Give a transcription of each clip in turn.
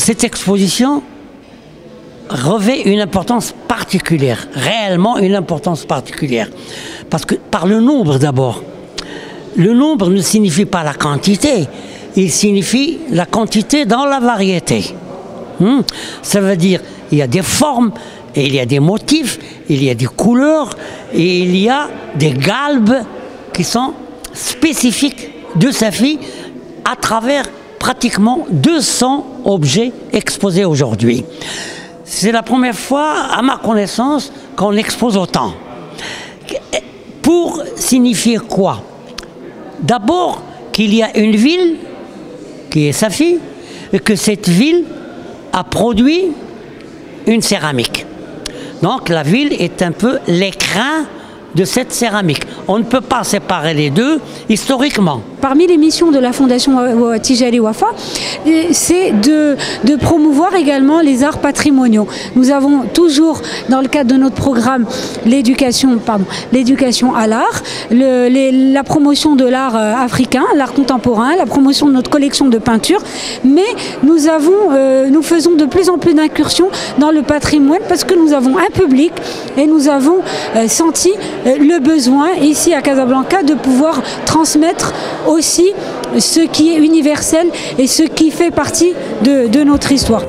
cette exposition revêt une importance particulière, réellement une importance particulière. Parce que par le nombre d'abord. Le nombre ne signifie pas la quantité, il signifie la quantité dans la variété. Ça veut dire il y a des formes, et il y a des motifs, il y a des couleurs, et il y a des galbes qui sont spécifiques de Safi à travers pratiquement 200 objets exposés aujourd'hui. C'est la première fois, à ma connaissance, qu'on expose autant. Pour signifier quoi? D'abord, qu'il y a une ville, qui est Safi, et que cette ville a produit une céramique. Donc la ville est un peu l'écrin de cette céramique. On ne peut pas séparer les deux historiquement. Parmi les missions de la Fondation Tijari Wafa, c'est de promouvoir également les arts patrimoniaux. Nous avons toujours, dans le cadre de notre programme, l'éducation à l'art, la promotion de l'art africain, l'art contemporain, la promotion de notre collection de peintures, mais nous faisons de plus en plus d'incursions dans le patrimoine parce que nous avons un public et nous avons senti le besoin ici à Casablanca de pouvoir transmettre aussi ce qui est universel et ce qui fait partie de notre histoire.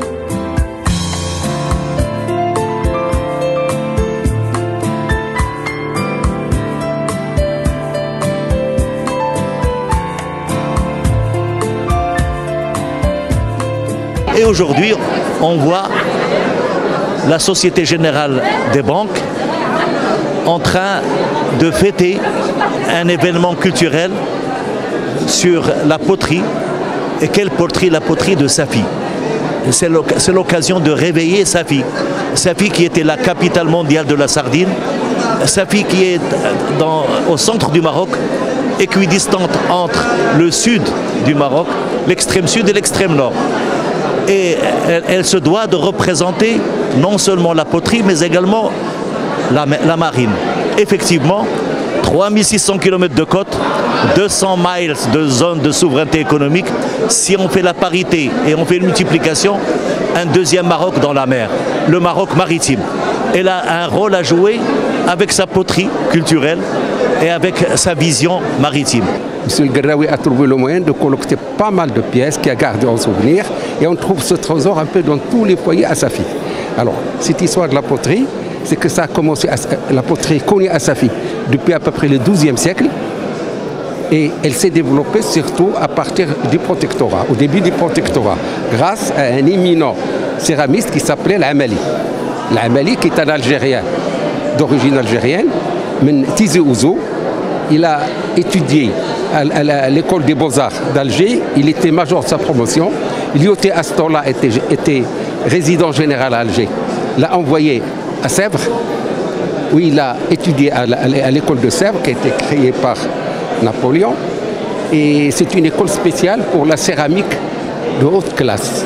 Et aujourd'hui, on voit la Société Générale des Banques en train de fêter un événement culturel sur la poterie. Et quelle poterie? La poterie de Safi. C'est l'occasion de réveiller Safi. Safi qui était la capitale mondiale de la sardine. Safi qui est au centre du Maroc, équidistante entre le sud du Maroc, l'extrême sud et l'extrême nord. Et elle se doit de représenter non seulement la poterie, mais également la marine. Effectivement, 3600 km de côte, 200 miles de zone de souveraineté économique. Si on fait la parité et on fait une multiplication, un deuxième Maroc dans la mer, le Maroc maritime. Elle a un rôle à jouer avec sa poterie culturelle et avec sa vision maritime. M. El-Garraoui a trouvé le moyen de collecter pas mal de pièces qu'il a gardées en souvenir et on trouve ce trésor un peu dans tous les foyers à Safi. Alors, cette histoire de la poterie, c'est que ça a commencé, la poterie connue à Safi depuis à peu près le XIIe siècle et elle s'est développée surtout à partir du protectorat, au début du protectorat, grâce à un éminent céramiste qui s'appelait l'Amali. L'Amali qui est un Algérien d'origine algérienne, Tizi Ouzou. Il a étudié à l'école des beaux-arts d'Alger, il était major de sa promotion. Lyoté Astola était résident général à Alger, l'a envoyé à Sèvres, où il a étudié à l'école de Sèvres, qui a été créée par Napoléon. Et c'est une école spéciale pour la céramique de haute classe.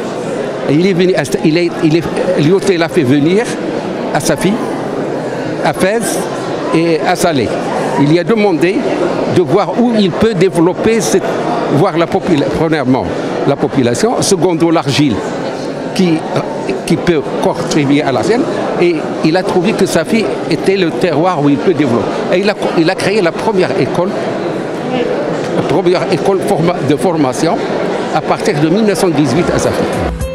Et il est venu, Lyoté l'a fait venir à Safi, à Fès et à Salé. Il lui a demandé de voir où il peut développer, voir premièrement la population, secondo l'argile qui peut contribuer à la scène, et il a trouvé que Safi était le terroir où il peut développer. Et il a créé la première école de formation à partir de 1918 à Safi.